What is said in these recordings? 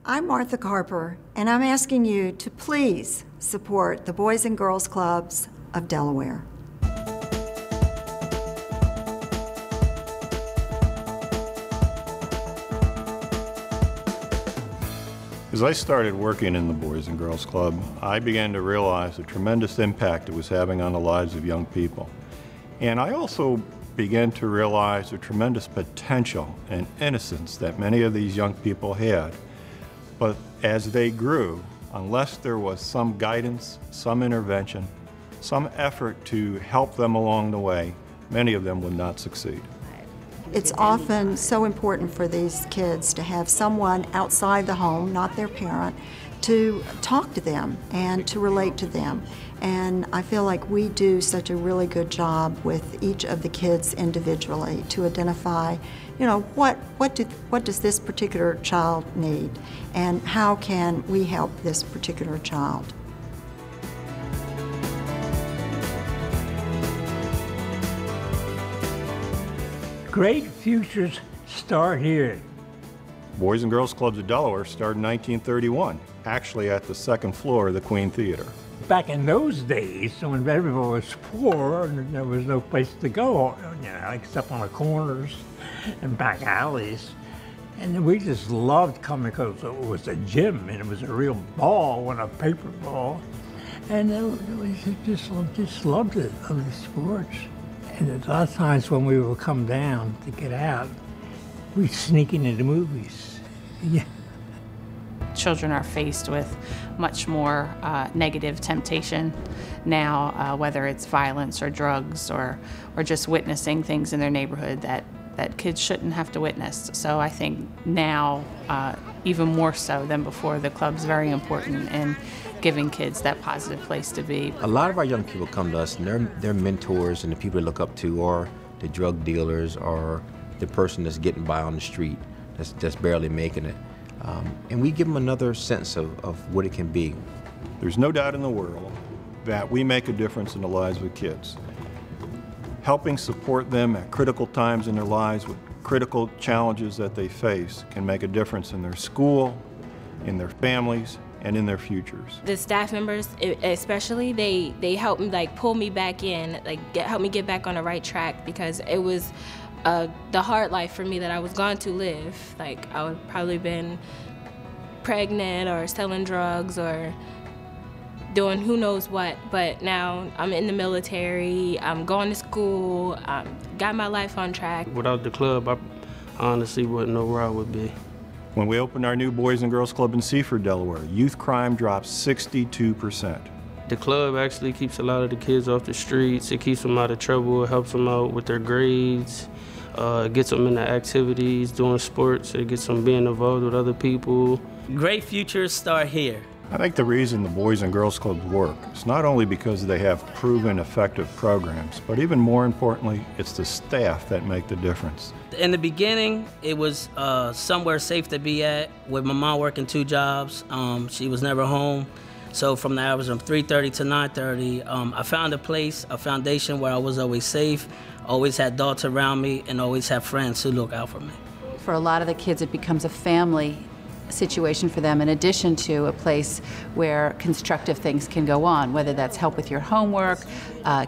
I'm Martha Carper, and I'm asking you to please support the Boys and Girls Clubs of Delaware. As I started working in the Boys and Girls Club, I began to realize the tremendous impact it was having on the lives of young people. And I also began to realize the tremendous potential and innocence that many of these young people had. But as they grew, unless there was some guidance, some intervention, some effort to help them along the way, many of them would not succeed. It's often so important for these kids to have someone outside the home, not their parent, to talk to them and to relate to them. And I feel like we do such a really good job with each of the kids individually to identify, you know, what does this particular child need, and how can we help this particular child. Great futures start here. Boys and Girls Clubs of Delaware started in 1931, actually at the second floor of the Queen Theater. Back in those days, when everyone was poor and there was no place to go, you know, except on the corners and back alleys. And we just loved coming because it was a gym and it was a real ball and a paper ball. And we just loved it, loved the sports. And a lot of times when we would come down to get out, we'd sneak into the movies. Yeah. Children are faced with much more negative temptation now, whether it's violence or drugs or just witnessing things in their neighborhood that kids shouldn't have to witness. So I think now, even more so than before, the club's very important in giving kids that positive place to be. A lot of our young people come to us, and their mentors and the people they look up to are the drug dealers or the person that's getting by on the street, that's barely making it. And we give them another sense of what it can be. There's no doubt in the world that we make a difference in the lives of kids. Helping support them at critical times in their lives with critical challenges that they face can make a difference in their school, in their families, and in their futures. The staff members, especially, they helped me, like, pull me back in, like help me get back on the right track, because it was the hard life for me that I was going to live. Like, I would probably been pregnant or selling drugs or doing who knows what, but now I'm in the military, I'm going to school, got my life on track. Without the club, I honestly wouldn't know where I would be. When we opened our new Boys and Girls Club in Seaford, Delaware, youth crime dropped 62%. The club actually keeps a lot of the kids off the streets. It keeps them out of trouble. It helps them out with their grades. It gets them into activities, doing sports. It gets them being involved with other people. Great futures start here. I think the reason the Boys and Girls Clubs work is not only because they have proven effective programs, but even more importantly, it's the staff that make the difference. In the beginning, it was somewhere safe to be at, with my mom working 2 jobs. She was never home. So from the hours of 3:30 to 9:30, I found a place, a foundation where I was always safe, always had adults around me, and always had friends who look out for me. For a lot of the kids, it becomes a family situation for them, in addition to a place where constructive things can go on, whether that's help with your homework,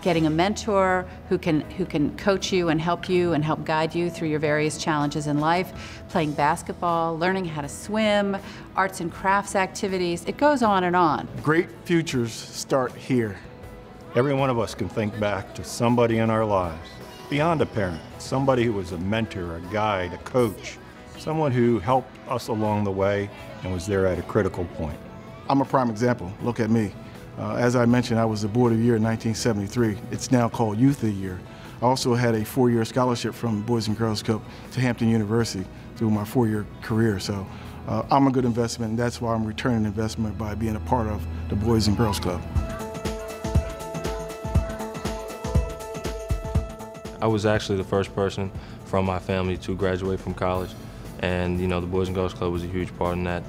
getting a mentor who can coach you and help guide you through your various challenges in life, playing basketball, learning how to swim, arts and crafts activities. It goes on and on. Great futures start here. Every one of us can think back to somebody in our lives, beyond a parent, somebody who was a mentor, a guide, a coach, someone who helped us along the way and was there at a critical point. I'm a prime example. Look at me. As I mentioned, I was the Board of the Year in 1973. It's now called Youth of the Year. I also had a 4-year scholarship from Boys and Girls Club to Hampton University through my 4-year career. So I'm a good investment, and that's why I'm returning investment by being a part of the Boys and Girls Club. I was actually the first person from my family to graduate from college. And, you know, the Boys and Girls Club was a huge part in that.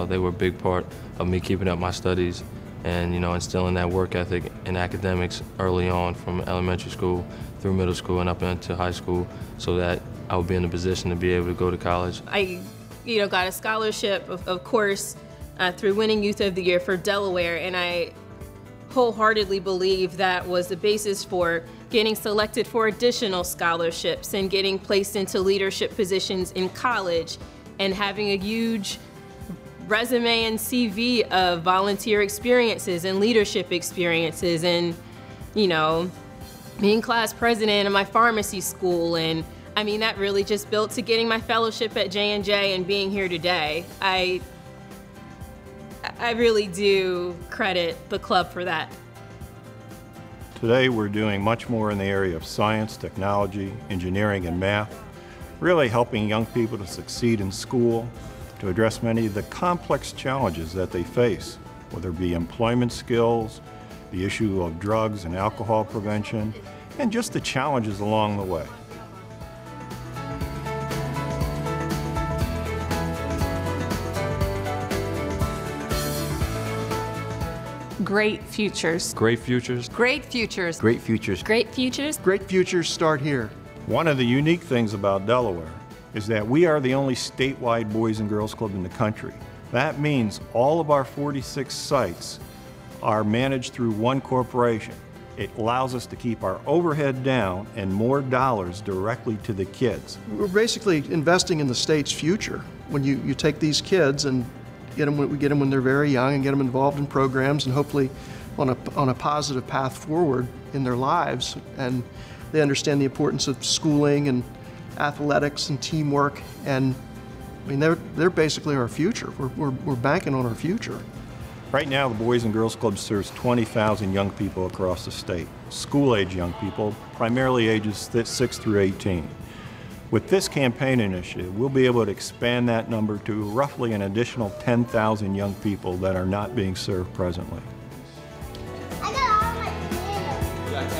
They were a big part of me keeping up my studies and, you know, instilling that work ethic in academics early on, from elementary school through middle school and up into high school, so that I would be in a position to be able to go to college. I got a scholarship, of course, through winning Youth of the Year for Delaware, and I wholeheartedly believe that was the basis for getting selected for additional scholarships and getting placed into leadership positions in college and having a huge resume and CV of volunteer experiences and leadership experiences, and being class president of my pharmacy school. And I mean, that really just built to getting my fellowship at J&J and being here today. I really do credit the club for that. Today we're doing much more in the area of science, technology, engineering, and math, really helping young people to succeed in school, to address many of the complex challenges that they face, whether it be employment skills, the issue of drugs and alcohol prevention, and just the challenges along the way. Great futures. Great futures. Great futures. Great futures. Great futures. Great futures start here. One of the unique things about Delaware is that we are the only statewide Boys and Girls Club in the country. That means all of our 46 sites are managed through one corporation. It allows us to keep our overhead down and more dollars directly to the kids. We're basically investing in the state's future. When you take these kids and we get them when they're very young and get them involved in programs and hopefully on a positive path forward in their lives, and they understand the importance of schooling and athletics and teamwork, and I mean they're basically our future. We're banking on our future. Right now, the Boys and Girls Club serves 20,000 young people across the state, school-age young people, primarily ages 6 through 18. With this campaign initiative, we'll be able to expand that number to roughly an additional 10,000 young people that are not being served presently. I got all my potatoes.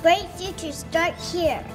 Great futures start here.